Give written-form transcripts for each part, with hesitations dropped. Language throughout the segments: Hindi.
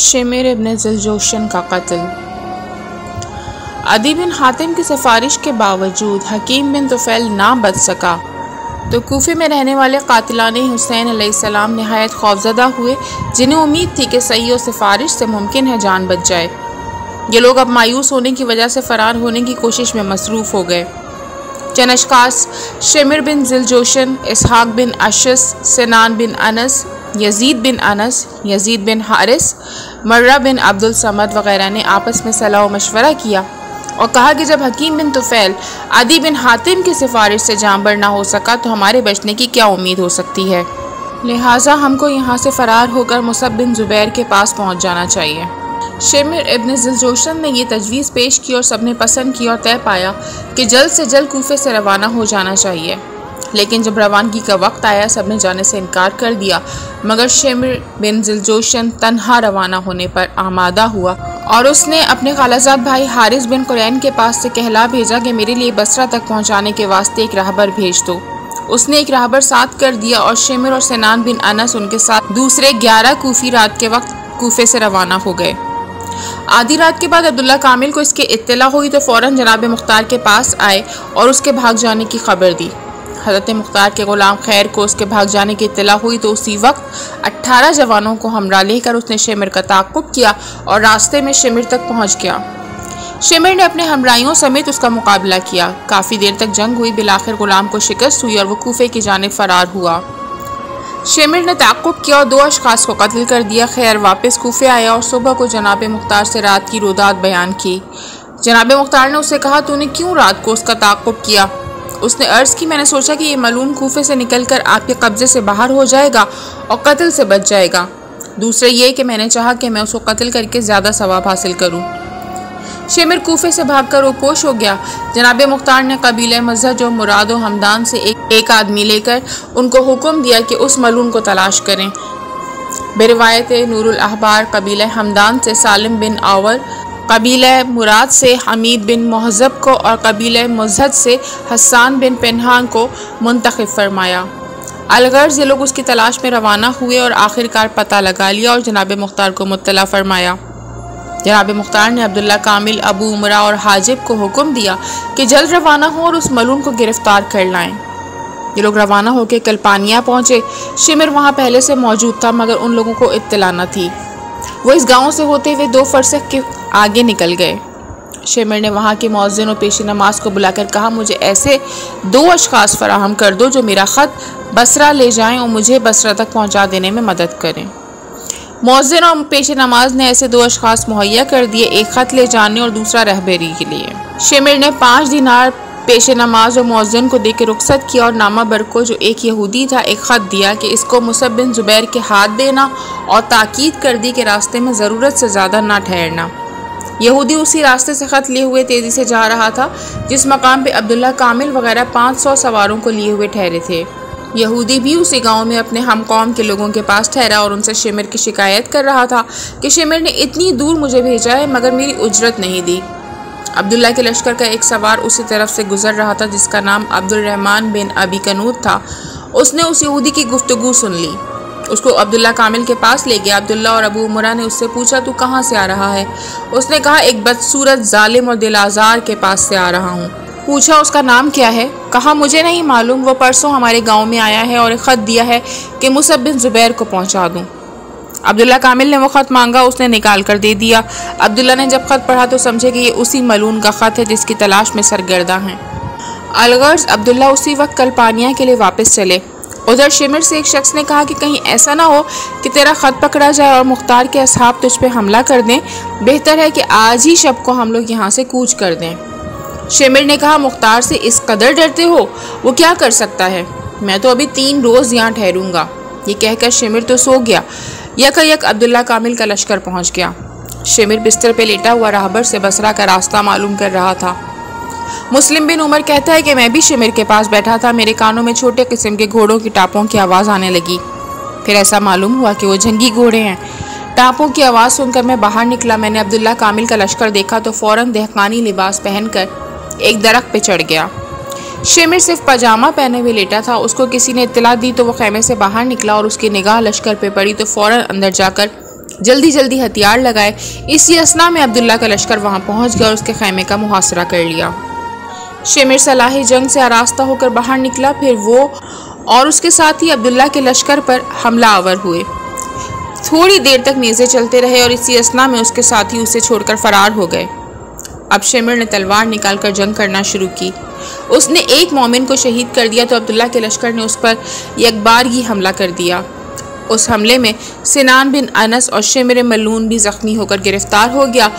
शेमिर इब्न ज़ुलजोशन का कत्ल। अदी बिन हातिम की सिफारिश के बावजूद हकीम बिन तुफ़ैल ना बच सका तो कूफे में रहने वाले कातिलान हुसैन अलैहिस्सलाम नहायत खौफज़दा हुए, जिन्हें उम्मीद थी कि सही और सिफारिश से मुमकिन है जान बच जाए। ये लोग अब मायूस होने की वजह से फ़रार होने की कोशिश में मसरूफ़ हो गए। चंद अशख़ास शेमिर बिन ज़ुलजोशन, इसहाक़ बिन अशस, सिनान बिन अनस, यज़ीद बिन अनस, यज़ीद बिन हारिस, मर्रा बिन अब्दुल समद वग़ैरह ने आपस में सलाह व मशवरा किया और कहा कि जब हकीम बिन तुफ़ैल अदी बिन हातिम की सिफारिश से जांबर ना हो सका तो हमारे बचने की क्या उम्मीद हो सकती है। लिहाजा हमको यहाँ से फ़रार होकर मुसअब बिन ज़ुबैर के पास पहुँच जाना चाहिए। शेमिर इब्न ज़ुलजोशन ने यह तजवीज़ पेश की और सबने पसंद की और तय पाया कि जल्द से जल्द कूफे से रवाना हो जाना चाहिए। लेकिन जब रवानगी का वक्त आया सबने जाने से इनकार कर दिया, मगर शेमिर बिन ज़ुलजोशन तन्हा रवाना होने पर आमादा हुआ और उसने अपने खालाजाद भाई हारिस बिन कुरैन के पास से कहला भेजा कि मेरे लिए बसरा तक पहुंचाने के वास्ते एक राहबर भेज दो। उसने एक राहबर साथ कर दिया और शेमिर और सिनान बिन अनस उनके साथ दूसरे 11 कूफी रात के वक्त कूफे से रवाना हो गए। आधी रात के बाद अब्दुल्ला कामिल को इसकी इत्तला हुई तो फ़ौरन जनाब मुख्तार के पास आए और उसके भाग जाने की खबर दी। हज़रत मुख्तार के ग़ुलाम खैर को उसके भाग जाने की इत्तला हुई तो उसी वक्त 18 जवानों को हमरा लेकर उसने शेमिर का ताक़ुब किया और रास्ते में शेमिर तक पहुंच गया। शेमिर ने अपने हमराइयों समेत उसका मुकाबला किया। काफ़ी देर तक जंग हुई, बिलाखिर ग़ुलाम को शिकस्त हुई और वह कूफे की जानिब फ़रार हुआ। शेमिर ने ताक़ुब किया और 2 अशख़ास को कत्ल कर दिया। खैर वापस कूफे आया और सुबह को जनाब मुख्तार से रात की रोदात बयान की। जनाब मुख्तार ने उससे कहा, तूने क्यों रात को उसका ताक़ुब किया? उसने अर्ज़ की, मैंने सोचा कि ये मलून कूफे से निकलकर आपके कब्ज़े से बाहर हो जाएगा और कत्ल से बच जाएगा। दूसरा ये कि मैंने चाहा कि मैं उसको कत्ल करके ज़्यादा सवाब हासिल करूं। शेमिर कूफे से भागकर रोपोश हो गया। जनाब मुख्तार ने कबीले मज़हज और मुराद व हमदान से एक आदमी लेकर उनको हुक्म दिया कि उस मलून को तलाश करें। बेरिवायत नूरुल अहबार कबीले हमदान से सालिम बिन आवर, कबीले मुराद से हमीद बिन महज़ब को और कबीले मज़हज से हसान बिन पेनहान को मुंतखब फरमाया। अलगर्ज़ ये लोग उसकी तलाश में रवाना हुए और आखिरकार पता लगा लिया और जनाब मुख्तार को मुत्तला फरमाया। जनाब मुख्तार ने अब्दुल्ला कामिल, अबू उमरा और हाजिब को हुक्म दिया कि जल्द रवाना हो और उस मलून को गिरफ्तार कर लाएं। ये लोग रवाना होकर कल्पानिया पहुँचे। शेमिर वहाँ पहले से मौजूद था मगर उन लोगों को इत्तला न थी। वो इस गांव से होते हुए 2 फरसख के आगे निकल गए। शेमिर ने वहाँ के मौज़िन और पेश नमाज को बुलाकर कहा, मुझे ऐसे 2 अशख़ास फराहम कर दो जो मेरा ख़त बसरा ले जाएं और मुझे बसरा तक पहुँचा देने में मदद करें। मौज़िन और पेश नमाज ने ऐसे 2 अशख़ास मुहैया कर दिए, एक ख़त ले जाने और दूसरा रहबरी के लिए। शेमिर ने 5 दिनार पेश नमाज और मौज़िन को देकर रुखसत किया और नामा बर को, जो एक यहूदी था, एक ख़त दिया कि इसको मुसअब बिन ज़ुबैर के हाथ देना और ताकीद कर दी कि रास्ते में ज़रूरत से ज़्यादा ना ठहरना। यहूदी उसी रास्ते से ख़त लिए हुए तेज़ी से जा रहा था जिस मकाम पे अब्दुल्ला कामिल वगैरह 500 सवारों को लिए हुए ठहरे थे। यहूदी भी उसी गांव में अपने हम कौम के लोगों के पास ठहरा और उनसे शेमिर की शिकायत कर रहा था कि शेमिर ने इतनी दूर मुझे भेजा है मगर मेरी उजरत नहीं दी। अब्दुल्ला के लश्कर का एक सवार उसी तरफ से गुजर रहा था जिसका नाम अब्दुल रहमान बिन अबी कनूद था। उसने उस यहूदी की गुफ्तगू सुन ली, उसको अब्दुल्ला कामिल के पास ले गया। अब्दुल्ला और अबू उमरा ने उससे पूछा, तू कहाँ से आ रहा है? उसने कहा, एक बदसूरत जालिम और दिल आज़ार के पास से आ रहा हूँ। पूछा, उसका नाम क्या है? कहा, मुझे नहीं मालूम, वो परसों हमारे गांव में आया है और एक ख़त दिया है कि मुसअब बिन ज़ुबैर को पहुँचा दूँ। अब्दुल्ला कामिल ने वो ख़त मांगा, उसने निकाल कर दे दिया। अब्दुल्ला ने जब ख़त पढ़ा तो समझे कि ये उसी मलून का ख़त है जिसकी तलाश में सरगर्दा हैं। अलगर्ज़ अब्दुल्ला उसी वक्त कल्पानिया के लिए वापस चले। उधर शेमिर से एक शख्स ने कहा कि कहीं ऐसा ना हो कि तेरा ख़त पकड़ा जाए और मुख्तार के असहाब तुझ पे हमला कर दें, बेहतर है कि आज ही शब को हम लोग यहाँ से कूच कर दें। शेमिर ने कहा, मुख्तार से इस कदर डरते हो? वो क्या कर सकता है? मैं तो अभी 3 रोज़ यहाँ ठहरूंगा। ये कहकर शेमिर तो सो गया। यक अब्दुल्ला कामिल का लश्कर पहुँच गया। शेमिर बिस्तर पे लेटा हुआ राहबर से बसरा का रास्ता मालूम कर रहा था। मुस्लिम बिन उमर कहता है कि मैं भी शेमिर के पास बैठा था, मेरे कानों में छोटे किस्म के घोड़ों की टापों की आवाज़ आने लगी। फिर ऐसा मालूम हुआ कि वो जंगी घोड़े हैं। टापों की आवाज़ सुनकर मैं बाहर निकला। मैंने अब्दुल्ला कामिल का लश्कर देखा तो फ़ौरन दहकानी लिबास पहनकर एक दरख्त पे चढ़ गया। शेमिर सिर्फ पजामा पहने हुए लेटा था। उसको किसी ने इत्तला दी तो वो खैमे से बाहर निकला और उसकी निगाह लश्कर पे पड़ी तो फ़ौरन अंदर जाकर जल्दी जल्दी हथियार लगाए। इसी असना में अब्दुल्ला का लश्कर वहां पहुंच गया और उसके खैमे का मुहासरा कर लिया। शेमिर सलाह जंग से आरास्ता होकर बाहर निकला। फिर वो और उसके साथी अब्दुल्ला के लश्कर पर हमला आवर हुए। थोड़ी देर तक नेज़े चलते रहे और इसी असना में उसके साथी उसे छोड़कर फरार हो गए। अब शेमिर ने तलवार निकालकर जंग करना शुरू की। उसने एक मोमिन को शहीद कर दिया तो अब्दुल्ला के लश्कर ने उस पर यकबारगी हमला कर दिया। उस हमले में सिनान बिन अनस और शेमिर मलून भी ज़ख्मी होकर गिरफ्तार हो गया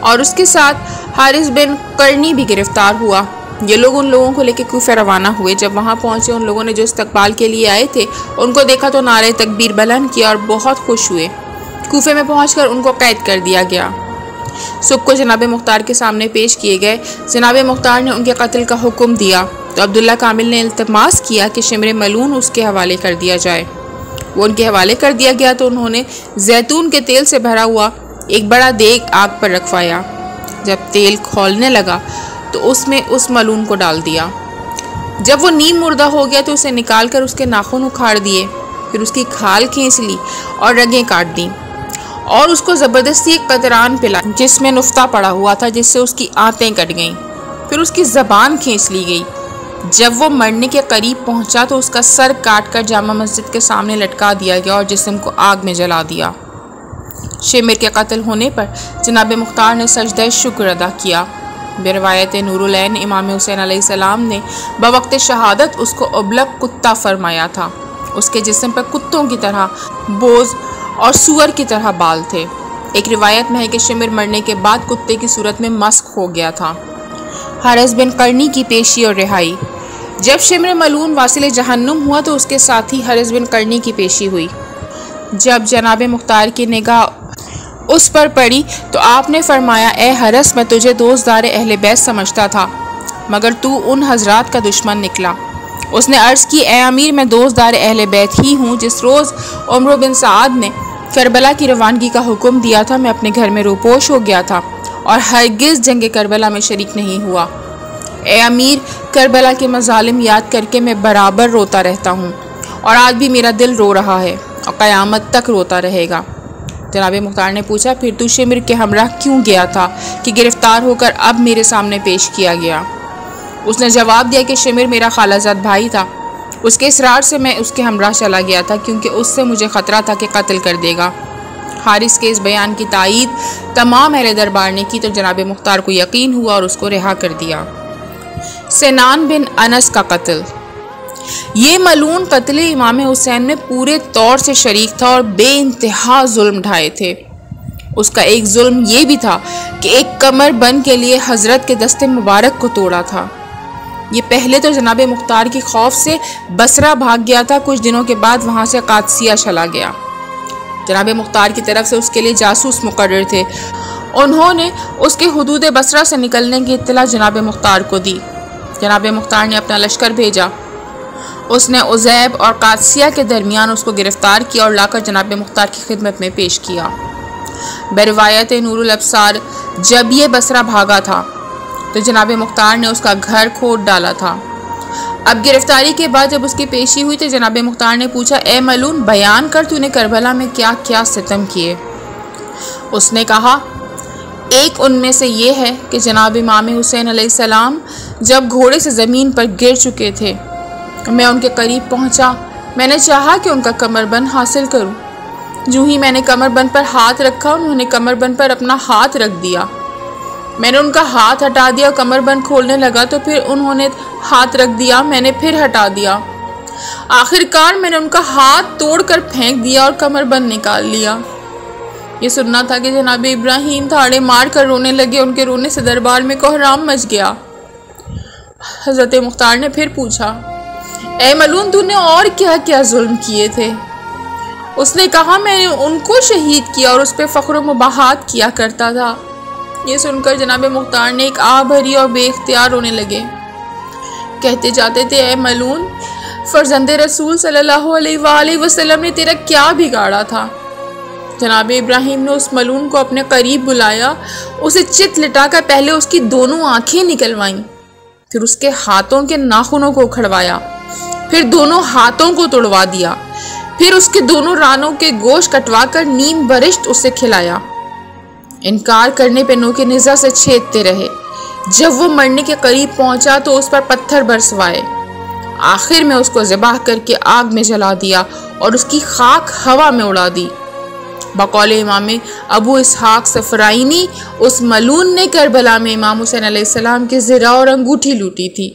और उसके साथ हारिस बिन करनी भी गिरफ्तार हुआ। ये लोग उन लोगों को लेकर कूफे रवाना हुए। जब वहाँ पहुँचे उन लोगों ने जो इस्तकबाल के लिए आए थे उनको देखा तो नारे तकबीर बुलंद किया और बहुत खुश हुए। कूफे में पहुँचकर उनको कैद कर दिया गया। सुबह को जनाब मुख्तार के सामने पेश किए गए। जनाब मुख्तार ने उनके कत्ल का हुक्म दिया तो अब्दुल्ला कामिल ने इल्तमास किया कि शिमर मलून उसके हवाले कर दिया जाए। वो उनके हवाले कर दिया गया तो उन्होंने जैतून के तेल से भरा हुआ एक बड़ा देग आग पर रखवाया। जब तेल खौलने लगा तो उसमें उस मलून को डाल दिया। जब वो नीम मुर्दा हो गया तो उसे निकाल कर उसके नाखून उखाड़ दिए। फिर उसकी खाल खींच ली और रगें काट दी और उसको ज़बरदस्ती एक कतरान पिला जिसमें नुफ्ता पड़ा हुआ था, जिससे उसकी आंतें कट गईं। फिर उसकी ज़बान खींच ली गई। जब वो मरने के करीब पहुंचा तो उसका सर काट कर जामा मस्जिद के सामने लटका दिया गया और जिस्म को आग में जला दिया। शेमिर के कत्ल होने पर जनाब मुख्तार ने सजदा शुक्र अदा किया। बेरवायत नूरुलैन इमाम हुसैन अलैहिस्सलाम ने बवक्त शहादत उसको अबलग कुत्ता फरमाया था। उसके जिस्म पर कुत्तों की तरह बोझ और सुअर की तरह बाल थे। एक रिवायत में है कि शिमिर मरने के बाद कुत्ते की सूरत में मस्क हो गया था। हारिस बिन करनी की पेशी और रिहाई। जब शिमिर मलून वासिल जहन्नुम हुआ तो उसके साथी हारिस बिन करनी की पेशी हुई। जब जनाब मुख्तार की निगाह उस पर पड़ी तो आपने फरमाया, ए हरस, मैं तुझे दोस्तदार अहले बैत समझता था मगर तू उन हजरात का दुश्मन निकला। उसने अर्ज़ की, ए अमीर, मैं दोस्तदार अहले बैत ही हूँ जिस रोज़ उमर बिन साद ने करबला की रवानगी का हुक्म दिया था मैं अपने घर में रूपोश हो गया था और हरगिज़ जंग करबला में शरीक नहीं हुआ। ए अमीर, करबला के मज़ालिम याद करके मैं बराबर रोता रहता हूँ और आज भी मेरा दिल रो रहा है और क़यामत तक रोता रहेगा। जनाब मुख्तार ने पूछा, फिर तू शिमिर के हमरा क्यों गया था कि गिरफ्तार होकर अब मेरे सामने पेश किया गया? उसने जवाब दिया कि शिमिर मेरा खालाजाद भाई था। उसके इसरार से मैं उसके हमरा चला गया था क्योंकि उससे मुझे ख़तरा था कि कत्ल कर देगा। हारिस के इस बयान की तायीद तमाम अहले दरबार ने की तो जनाब मुख्तार को यकीन हुआ और उसको रिहा कर दिया। सिनान बिन अनस का कत्ल। ये मलून कत्ल इमाम हुसैन में पूरे तौर से शरीक था और बेइंतहा जुल्म ढाए थे। उसका एक जुल्म ये भी था कि एक कमर बंद के लिए हजरत के दस्ते मुबारक को तोड़ा था। ये पहले तो जनाब मुख्तार की खौफ से बसरा भाग गया था। कुछ दिनों के बाद वहाँ से कादसिया चला गया। जनाब मुख्तार की तरफ से उसके लिए जासूस मुकर्रर थे। उन्होंने उसके हुदूद बसरा से निकलने की इत्तला जनाब मुख्तार को दी। जनाब मुख्तार ने अपना लश्कर भेजा। उसने उज़ैब और कादसिया के दरमियान उसको गिरफ्तार किया और लाकर जनाब मुख्तार की खिदमत में पेश किया। बरवायत नूरुल अब्सार, जब ये बसरा भागा था तो जनाब मुख्तार ने उसका घर खोद डाला था। अब गिरफ्तारी के बाद जब उसकी पेशी हुई तो जनाब मुख्तार ने पूछा, ए मलून, बयान कर तूने करबला में क्या क्या सितम किए। उसने कहा, एक उनमें से ये है कि जनाब इमाम हुसैन अलैहिस्सलाम जब घोड़े से ज़मीन पर गिर चुके थे मैं उनके करीब पहुंचा। मैंने चाहा कि उनका कमरबंद हासिल करूं। जो ही मैंने कमरबंद पर हाथ रखा उन्होंने कमरबंद पर अपना हाथ रख दिया। मैंने उनका हाथ हटा दिया, कमरबंद खोलने लगा तो फिर उन्होंने हाथ रख दिया, मैंने फिर हटा दिया। आखिरकार मैंने उनका हाथ तोड़कर फेंक दिया और कमरबंद निकाल लिया। ये सुनना था कि जनाब इब्राहिम थाड़े मार कर रोने लगे। उनके रोने से दरबार में कोहराम मच गया। हज़रत मुख्तार ने फिर पूछा, ए मलून, तूने और क्या क्या जुल्म किए थे? उसने कहा, मैंने उनको शहीद किया और उस पर फ़ख्र मुबाहात किया करता था। ये सुनकर जनाब मुख्तार ने एक आह भरी और बेख्तियार रोने लगे। कहते जाते थे, ए मलून, फर्जंदे रसूल सल्लल्लाहु अलैहि वसल्लम ने तेरा क्या बिगाड़ा था? जनाब इब्राहिम ने उस मलून को अपने करीब बुलाया, उसे चित लिटाकर पहले उसकी दोनों आँखें निकलवाईं, फिर उसके हाथों के नाखूनों को उखड़वाया, फिर दोनों हाथों को तोड़वा दिया, फिर उसके दोनों रानों के गोश्त कटवाकर नीम बरिश्त उसे खिलाया। इनकार करने पे नोके निज़ा से छेदते रहे। जब वो मरने के करीब पहुंचा तो उस पर पत्थर बरसवाए। आखिर में उसको ज़िबाह करके आग में जला दिया और उसकी खाक हवा में उड़ा दी। बकौल इमाम अबू इसहाक सफराइनी, उस मलून ने करबला में इमाम हुसैन अलैहिस्सलाम की ज़िरा और अंगूठी लूटी थी।